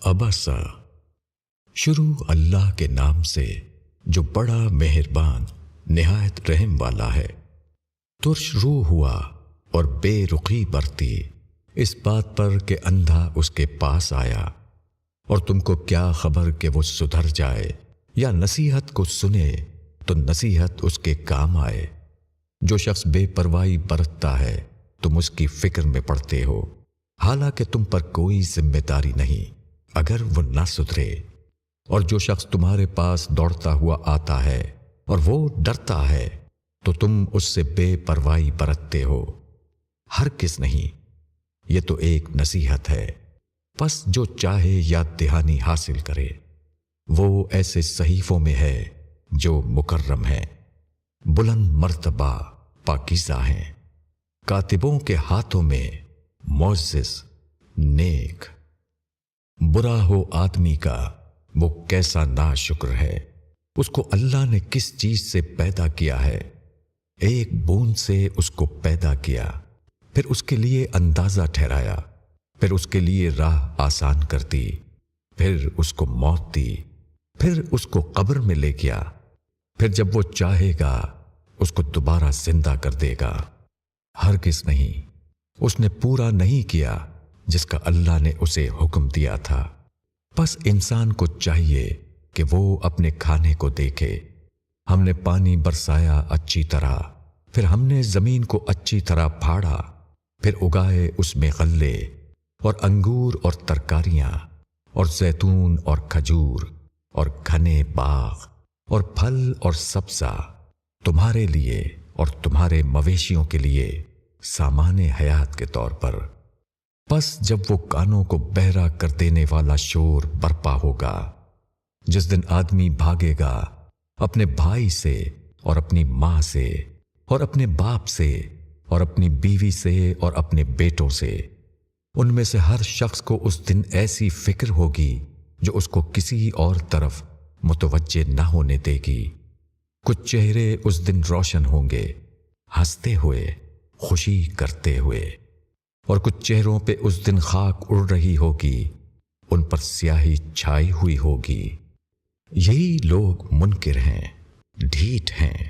ابسا۔ شروع اللہ کے نام سے جو بڑا مہربان نہایت رحم والا ہے۔ ترش روح ہوا اور بے رخی برتی اس بات پر کہ اندھا اس کے پاس آیا، اور تم کو کیا خبر کہ وہ سدھر جائے یا نصیحت کو سنے تو نصیحت اس کے کام آئے۔ جو شخص بے پرواہی برتتا ہے تم اس کی فکر میں پڑتے ہو، حالانکہ تم پر کوئی ذمہ داری نہیں اگر وہ نہ سدھرے۔ اور جو شخص تمہارے پاس دوڑتا ہوا آتا ہے اور وہ ڈرتا ہے تو تم اس سے بے پرواہی برتتے ہو۔ ہرگز نہیں، یہ تو ایک نصیحت ہے، پس جو چاہے یاد دہانی حاصل کرے۔ وہ ایسے صحیفوں میں ہے جو مکرم ہیں، بلند مرتبہ پاکیزہ ہیں، کاتبوں کے ہاتھوں میں معزز نیک۔ برا ہو آدمی کا وہ کیسا ناشکر ہے، اس کو اللہ نے کس چیز سے پیدا کیا ہے۔ ایک بوند سے اس کو پیدا کیا، پھر اس کے لیے اندازہ ٹھہرایا، پھر اس کے لیے راہ آسان کر دی، پھر اس کو موت دی، پھر اس کو قبر میں لے گیا، پھر جب وہ چاہے گا اس کو دوبارہ زندہ کر دے گا۔ ہرگز نہیں، اس نے پورا نہیں کیا جس کا اللہ نے اسے حکم دیا تھا۔ بس انسان کو چاہیے کہ وہ اپنے کھانے کو دیکھے۔ ہم نے پانی برسایا اچھی طرح، پھر ہم نے زمین کو اچھی طرح پھاڑا، پھر اگائے اس میں غلے اور انگور اور ترکاریاں اور زیتون اور کھجور اور گھنے باغ اور پھل اور سبزہ، تمہارے لیے اور تمہارے مویشیوں کے لیے سامان حیات کے طور پر۔ پس جب وہ کانوں کو بہرا کر دینے والا شور برپا ہوگا، جس دن آدمی بھاگے گا اپنے بھائی سے اور اپنی ماں سے اور اپنے باپ سے اور اپنی بیوی سے اور اپنے بیٹوں سے، ان میں سے ہر شخص کو اس دن ایسی فکر ہوگی جو اس کو کسی اور طرف متوجہ نہ ہونے دے گی۔ کچھ چہرے اس دن روشن ہوں گے، ہنستے ہوئے، خوشی کرتے ہوئے، اور کچھ چہروں پہ اس دن خاک اڑ رہی ہوگی، ان پر سیاہی چھائی ہوئی ہوگی۔ یہی لوگ منکر ہیں، ڈھیٹ ہیں۔